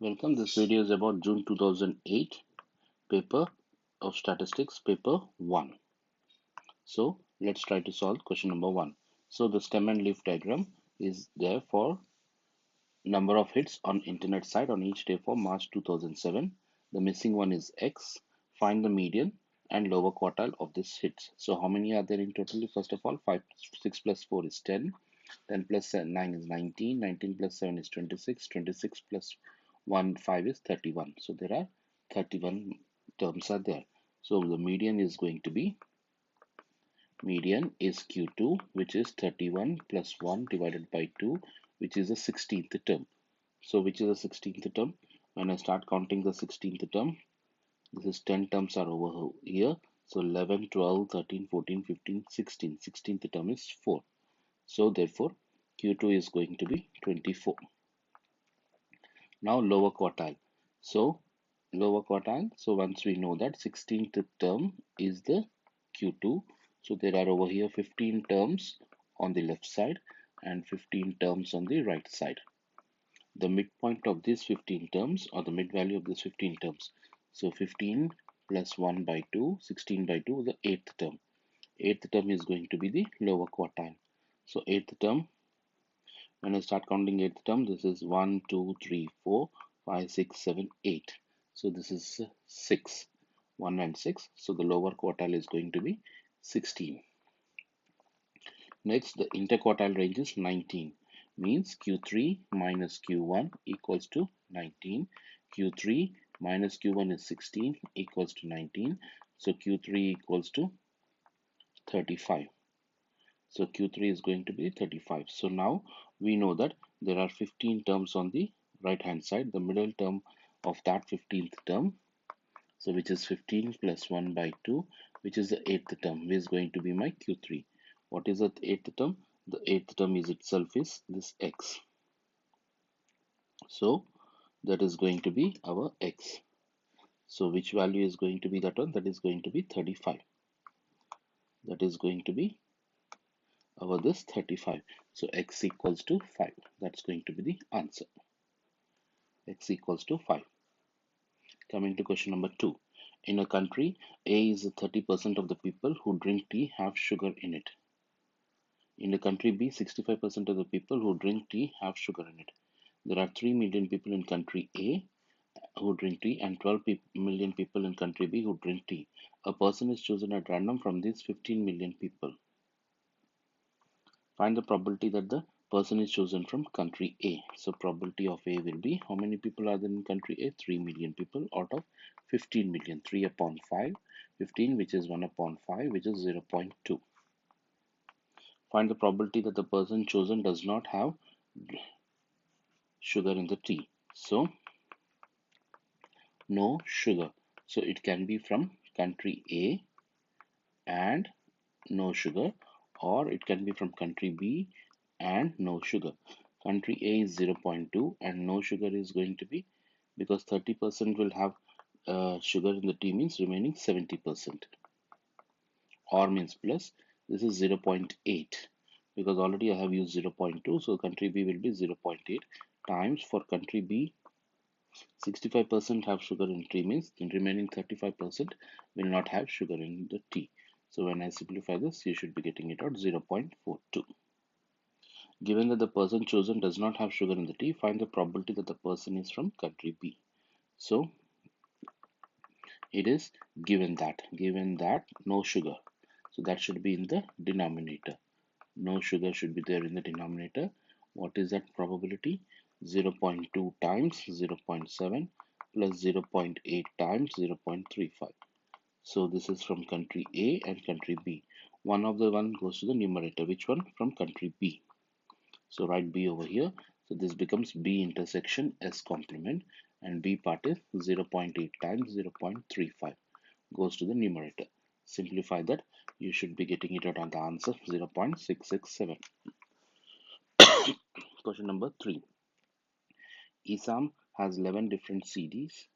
Welcome. This video is about June 2008 paper of statistics, paper 1. So let's try to solve question number 1. So the stem and leaf diagram is there for number of hits on internet site on each day for March 2007. The missing one is X. Find the median and lower quartile of this hits. So how many are there in total? First of all, 5, 6 plus 4 is 10. 10 plus 9 is 19. 19 plus 7 is 26. 26 plus 1, 5 is 31. So there are 31 terms are there. So the median is Q2, which is 31 plus 1 divided by 2, which is the 16th term. So which is the 16th term? When I start counting the 16th term, this is 10 terms are over here. So 11, 12, 13, 14, 15, 16. 16th term is 4. So therefore, Q2 is going to be 24. Now lower quartile. So lower quartile. So once we know that 16th term is the Q2. So there are over here 15 terms on the left side and 15 terms on the right side. The midpoint of these 15 terms or the mid value of these 15 terms. So 15 plus 1 by 2, 16 by 2, the 8th term. 8th term is going to be the lower quartile. So 8th term, when I start counting 8th term, this is 1, 2, 3, 4, 5, 6, 7, 8. So this is 6, 1 and 6. So the lower quartile is going to be 16. Next, the interquartile range is 19. Means Q3 minus Q1 equals to 19. Q3 minus Q1 is 16 equals to 19. So Q3 equals to 35. So Q3 is going to be 35. So now we know that there are 15 terms on the right hand side. The middle term of that 15th term, so which is 15 plus 1 by 2, which is the 8th term, is going to be my Q3. What is the 8th term? The 8th term is itself is this X. So that is going to be our X. So which value is going to be that one? That is going to be 35. That is going to be our this 35. So X equals to 5. That's going to be the answer. X equals to 5. Coming to question number 2. In a country, A is 30% of the people who drink tea have sugar in it. In the country B, 65% of the people who drink tea have sugar in it. There are 3 million people in country A who drink tea and 12 million people in country B who drink tea. A person is chosen at random from these 15 million people. Find the probability that the person is chosen from country A. So probability of A will be, how many people are there in country A? 3 million people out of 15 million. 3 upon 5, 15, which is 1 upon 5, which is 0.2. Find the probability that the person chosen does not have sugar in the tea. So no sugar. So it can be from country A and no sugar, or it can be from country B and no sugar. Country A is 0.2 and no sugar is going to be, because 30% will have sugar in the tea, means remaining 70%, or means plus, this is 0.8 because already I have used 0.2, so country B will be 0.8 times for country B. 65% have sugar in tea, means the remaining 35% will not have sugar in the tea. So when I simplify this, you should be getting it out 0.42. Given that the person chosen does not have sugar in the tea, find the probability that the person is from country B. So it is given that no sugar. So that should be in the denominator. No sugar should be there in the denominator. What is that probability? 0.2 times 0.7 plus 0.8 times 0.35. So this is from country A and country B. One of the one goes to the numerator. Which one? From country B. So write B over here. So this becomes B intersection S complement, and B part is 0.8 times 0.35 goes to the numerator. Simplify that. You should be getting it out on the answer 0.667. Question number 3. Isam has 11 different CDs,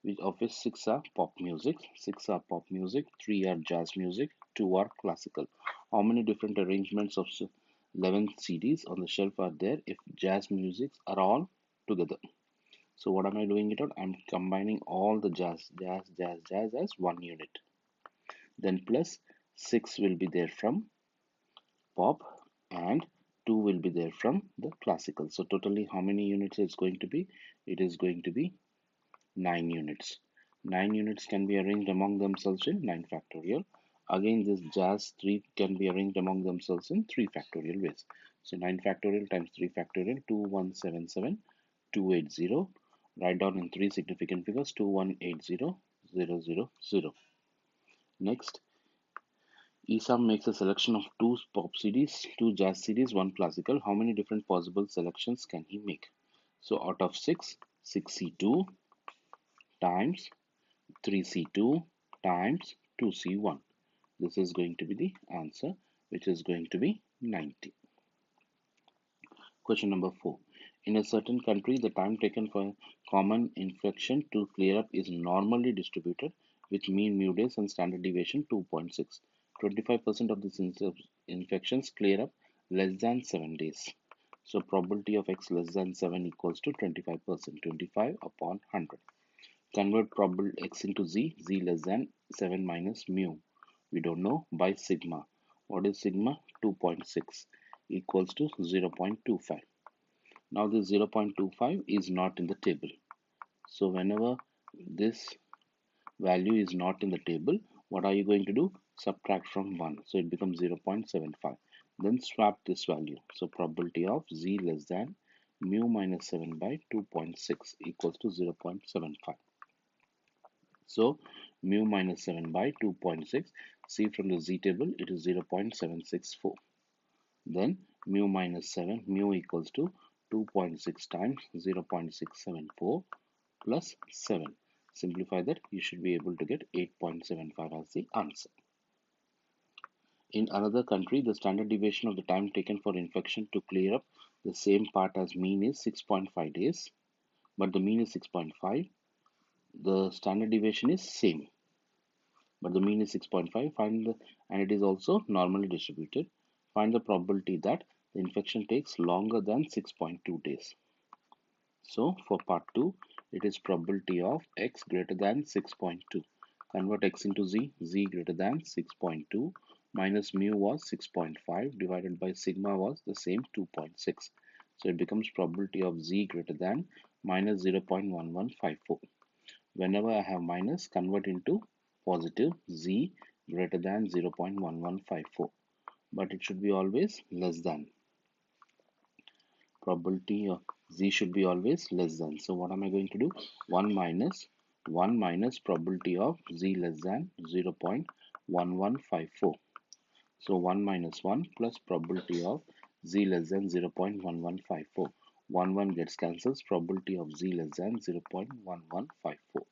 which of which 6 are pop music, 3 are jazz music, 2 are classical. How many different arrangements of 11 CDs on the shelf are there if jazz music are all together? So what am I doing it out? I'm combining all the jazz as one unit. Then plus 6 will be there from pop and 2 will be there from the classical. So totally how many units it's going to be? It is going to be 9 units. 9 units can be arranged among themselves in 9 factorial. Again, this jazz 3 can be arranged among themselves in 3 factorial ways. So 9 factorial times 3 factorial, 2177, 280. Write down in 3 significant figures, 2180000. Next, Esam makes a selection of 2 pop CDs, 2 jazz CDs, 1 classical. How many different possible selections can he make? So out of 6, 6C2 times 3C2 times 2C1. This is going to be the answer, which is going to be 90. Question number 4. In a certain country, the time taken for a common infection to clear up is normally distributed with mean mu days and standard deviation 2.6. 25% of these infections clear up less than 7 days. So probability of x less than 7 equals to 25%, 25 upon 100. Convert probable x into z less than 7 minus mu. We don't know by sigma. What is sigma? 2.6 equals to 0.25. Now this 0.25 is not in the table. So whenever this value is not in the table, what are you going to do? Subtract from 1. So it becomes 0.75. Then swap this value. So probability of z less than mu minus 7 by 2.6 equals to 0.75. So mu minus 7 by 2.6. See from the z table, it is 0.764. Then mu minus 7, mu equals to 2.6 times 0.674 plus 7. Simplify that, you should be able to get 8.75 as the answer. In another country, the standard deviation of the time taken for infection to clear up the same part as mean is 6.5 days, but the mean is 6.5. The standard deviation is same, but the mean is 6.5. And it is also normally distributed. Find the probability that the infection takes longer than 6.2 days. So for part 2, it is probability of x greater than 6.2. Convert x into z greater than 6.2 minus mu was 6.5 divided by sigma was the same 2.6. So it becomes probability of z greater than minus 0.1154. Whenever I have minus, convert into positive z greater than 0.1154. But it should be always less than. Probability of z should be always less than. So what am I going to do? 1 minus probability of z less than 0.1154. So 1 minus 1 plus probability of z less than 0.1154. 1 gets cancels. Probability of z less than 0.1154.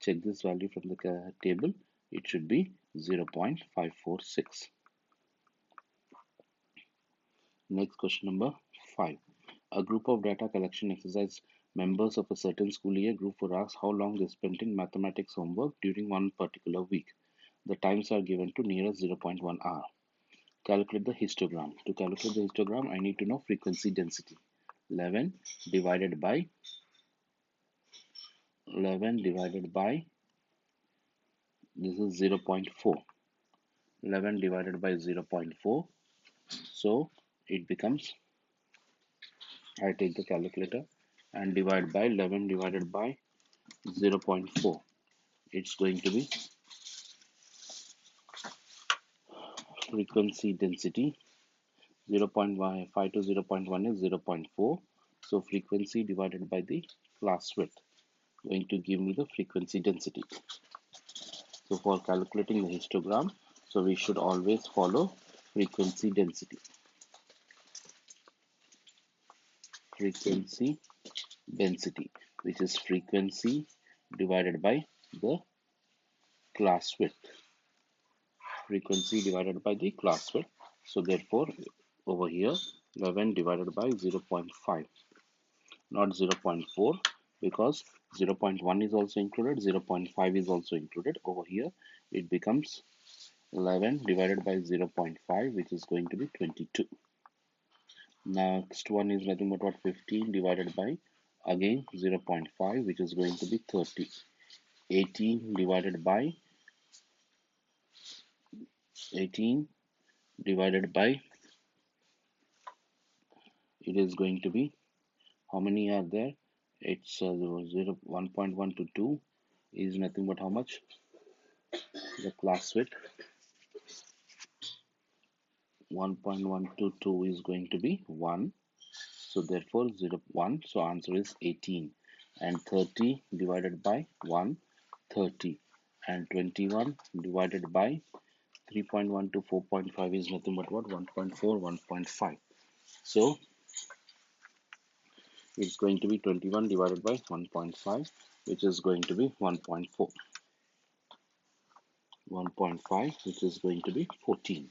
Check this value from the table. It should be 0.546. Next, question number 5. A group of data collection exercise members of a certain school year group were asked how long they spent in mathematics homework during one particular week. The times are given to nearest 0.1 hour. Calculate the histogram. To calculate the histogram, I need to know frequency density. 11 divided by 11 divided by this is 0.4. 11 divided by 0.4. So it becomes, I take the calculator and divide by 11 divided by 0.4. It's going to be frequency density 0.5 to 0.1 is 0.4. So frequency divided by the class width going to give me the frequency density. So for calculating the histogram, so we should always follow frequency density. Frequency density, which is frequency divided by the class width. Frequency divided by the class width. So therefore, over here, 11 divided by 0.5, not 0.4, because 0.1 is also included, 0.5 is also included. Over here, it becomes 11 divided by 0.5, which is going to be 22. Next one is nothing but what, 15 divided by again 0.5, which is going to be 30. 18 divided by 18 divided by, it is going to be, how many are there? It's 1.1 to 2 is nothing but how much? The class width 1.1 to 2 is going to be 1. So therefore 0, 1. So answer is 18. And 30 divided by 1, 30. And 21 divided by 3.1 to 4.5 is nothing but what? 1.4, 1.5. So it's going to be 21 divided by 1.5, which is going to be 1.4. 1.5, which is going to be 14.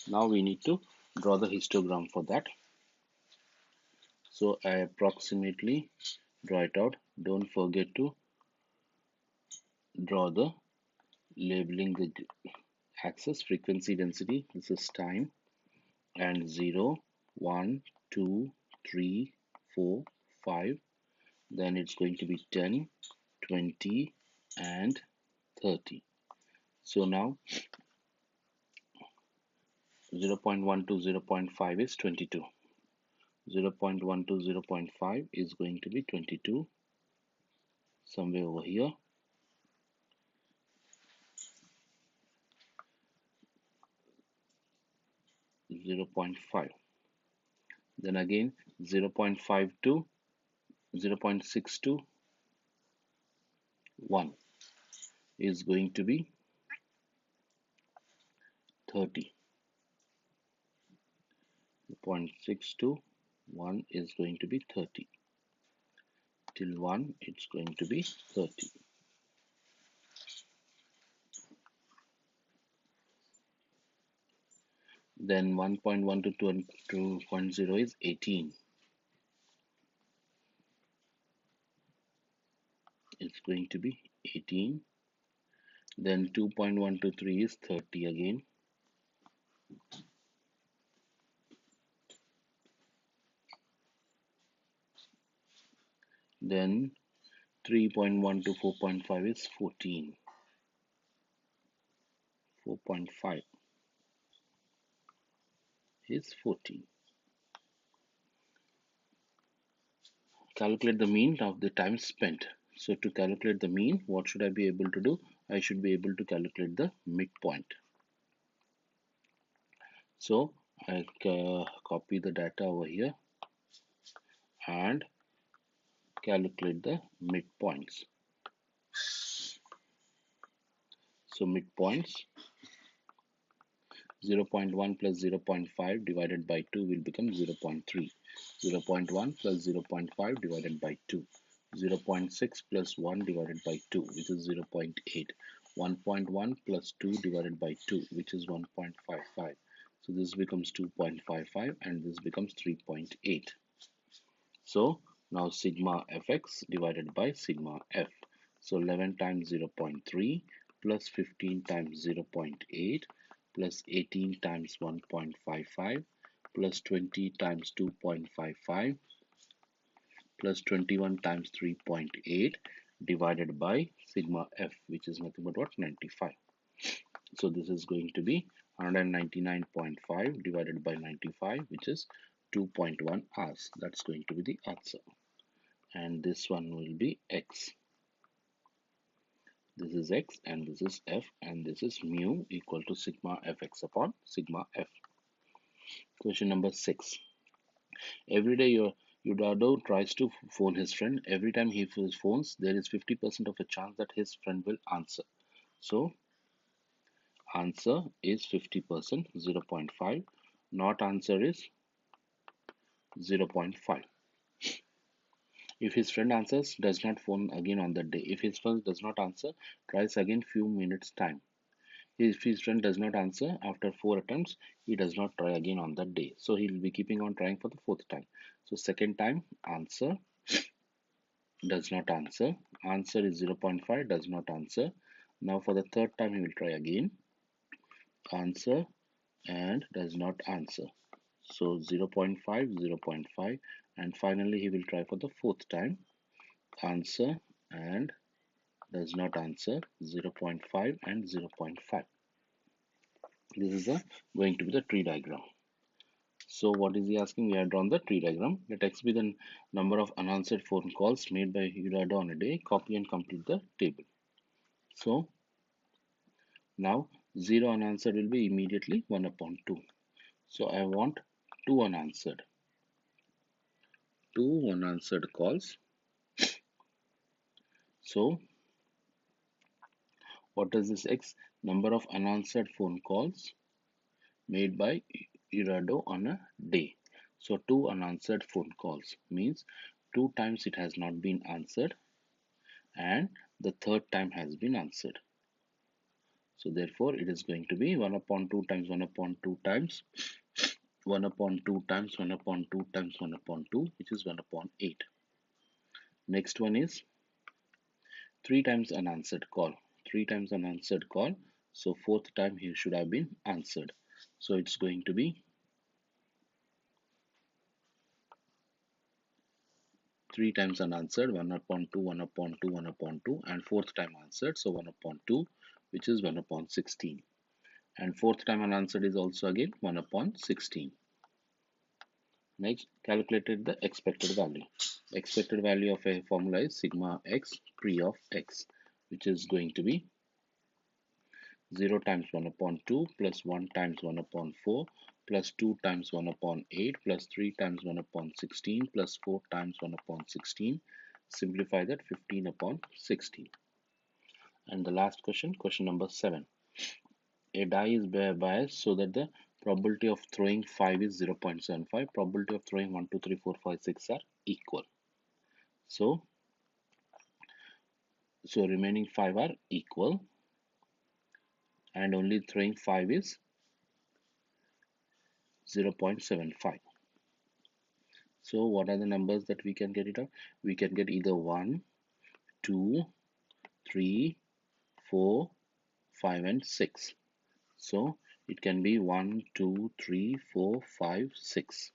Now we need to draw the histogram for that. So I approximately draw it out. Don't forget to draw the labeling the axis, frequency density. This is time, and 0, 1, 2, 3, 4, 5. Then it's going to be 10, 20, and 30. So now 0.1 to 0.5 is 22. 0.1 to 0.5 is going to be 22, somewhere over here. 0.5. Then again 0.5 to 0.6 to 1 is going to be 30. 0.6 to 1 is going to be 30. Till 1 it's going to be 30. Then 1.1 to 2.0 is 18. It's going to be 18. Then 2.1 to 3 is 30 again. Then 3.1 to 4.5 is 14. 4.5 is 14. Calculate the mean of the time spent. So to calculate the mean, what should I be able to do? I should be able to calculate the midpoint. So I copy the data over here and calculate the midpoints. So midpoints, 0.1 plus 0.5 divided by 2 will become 0.3. 0.1 plus 0.5 divided by 2. 0.6 plus 1 divided by 2, which is 0.8. 1.1 plus 2 divided by 2, which is 1.55. So this becomes 2.55 and this becomes 3.8. So now sigma fx divided by sigma f. So 11 times 0.3 plus 15 times 0.8 plus 18 times 1.55 plus 20 times 2.55 plus 21 times 3.8 divided by sigma f, which is nothing but what? 95. So this is going to be 199.5 divided by 95, which is 2.1 hours. That's going to be the answer. And this one will be x. This is x and this is f, and this is mu equal to sigma fx upon sigma f. Question number 6. Every day Eduardo tries to phone his friend. Every time he phones, there is 50% of a chance that his friend will answer. So answer is 50%, 0.5. Not answer is 0.5. If his friend answers, does not phone again on that day. If his friend does not answer, tries again few minutes time. If his friend does not answer after 4 attempts, he does not try again on that day. So he will be keeping on trying for the 4th time. So second time, answer, does not answer. Answer is 0.5, does not answer. Now for the 3rd time, he will try again. Answer and does not answer. So 0.5, 0.5, and finally he will try for the 4th time. answer and does not answer 0.5 and 0.5. This is going to be the tree diagram. So what is he asking? We have drawn the tree diagram. Let x be the number of unanswered phone calls made by Hirado on a day. Copy and complete the table. So now 0 unanswered will be immediately 1 upon 2. So I want 2 unanswered. 2 unanswered calls. So what is this x? Number of unanswered phone calls made by Irado on a day. So 2 unanswered phone calls means 2 times it has not been answered and the third time has been answered. So therefore it is going to be 1 upon 2 times 1 upon 2 times 1 upon 2 times 1 upon 2 times 1 upon 2, which is 1 upon 8. Next one is 3 times unanswered call. 3 times unanswered call. So fourth time he should have been answered. So it's going to be 3 times unanswered, 1 upon 2, 1 upon 2, 1 upon 2, and fourth time answered, so 1 upon 2, which is 1 upon 16. And fourth time unanswered is also again 1 upon 16. Next, calculated the expected value. Expected value of a formula is sigma x pre of x, which is going to be 0 times 1 upon 2 plus 1 times 1 upon 4 plus 2 times 1 upon 8 plus 3 times 1 upon 16 plus 4 times 1 upon 16. Simplify that 15 upon 16. And the last question, question number 7. A die is biased so that the probability of throwing 5 is 0.75. Probability of throwing 1, 2, 3, 4, 5, 6 are equal. So remaining 5 are equal and only throwing 5 is 0.75. So what are the numbers that we can get it up? We can get either 1, 2, 3, 4, 5 and 6. So it can be 1, 2, 3, 4, 5, 6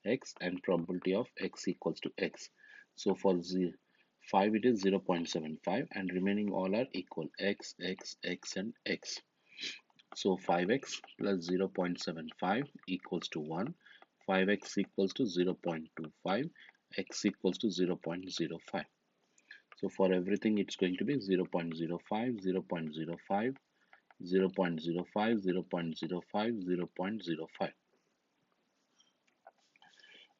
x and probability of x equals to x. So for 5 it is 0.75 and remaining all are equal x, x, x and x. So 5x plus 0.75 equals to 1. 5x equals to 0.25, x equals to 0.05. So for everything it's going to be 0.05, 0.05, 0.05, 0.05, 0.05.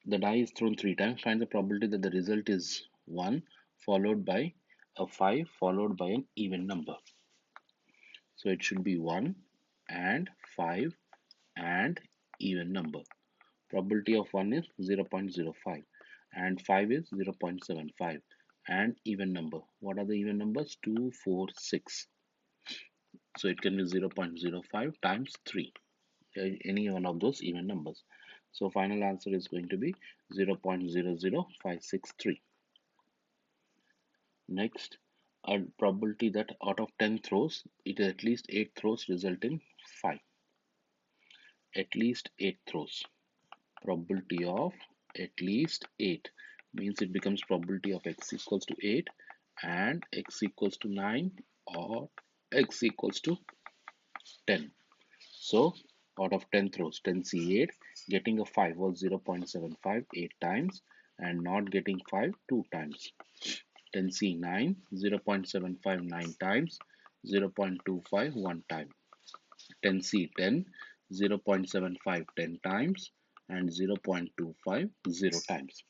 The die is thrown 3 times. Find the probability that the result is 1 followed by a 5 followed by an even number. So it should be 1 and 5 and even number. Probability of 1 is 0.05 and 5 is 0.75 and even number. What are the even numbers? 2, 4, 6. So it can be 0.05 times 3, any one of those even numbers. So final answer is going to be 0.00563. Next, a probability that out of 10 throws, it at least 8 throws result in 5. At least 8 throws. Probability of at least 8 means it becomes probability of x equals to 8 and x equals to 9 or x equals to 10. So out of 10 throws, 10C8, getting a 5 was 0.75 8 times and not getting 5 2 times. 10C9, 0.75 9 times, 0.25 1 time. 10C10, 0.75 10 times and 0.25 0 times.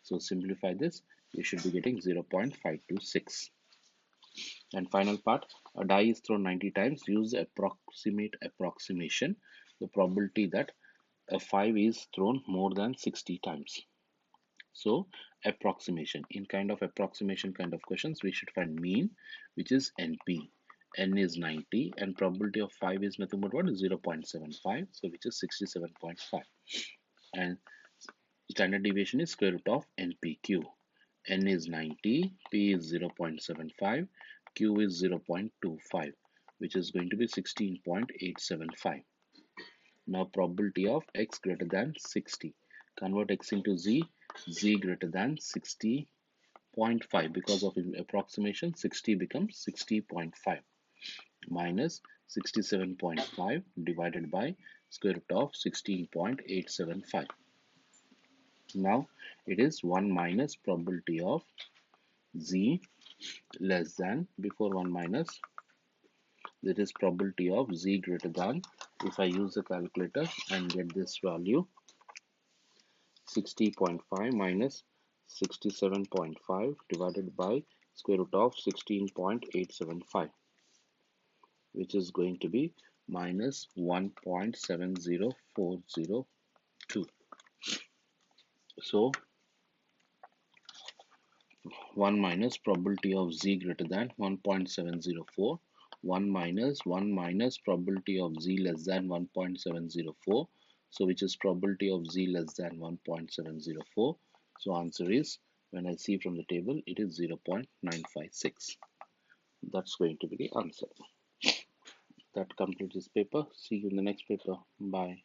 So simplify this, you should be getting 0.526. And final part, a die is thrown 90 times. Use the approximate approximation, the probability that a 5 is thrown more than 60 times. So approximation, in kind of approximation kind of questions, we should find mean, which is NP. N is 90 and probability of 5 is nothing but what? 0.75, so which is 67.5. And standard deviation is square root of NPQ. N is 90, P is 0.75, Q is 0.25, which is going to be 16.875. Now probability of x greater than 60. Convert x into z, z greater than 60 0.5, because of approximation 60 becomes 60.5 minus 67.5 divided by square root of 16.875. Now it is 1 minus probability of z less than, before 1 minus, that is probability of z greater than. If I use a calculator and get this value, 60.5 minus 67.5 divided by square root of 16.875, which is going to be minus 1.70402. So 1 minus probability of z greater than 1.704, 1 minus probability of z less than 1.704, so which is probability of z less than 1.704. So answer is, when I see from the table, it is 0.956. That's going to be the answer. That completes this paper. See you in the next paper. Bye.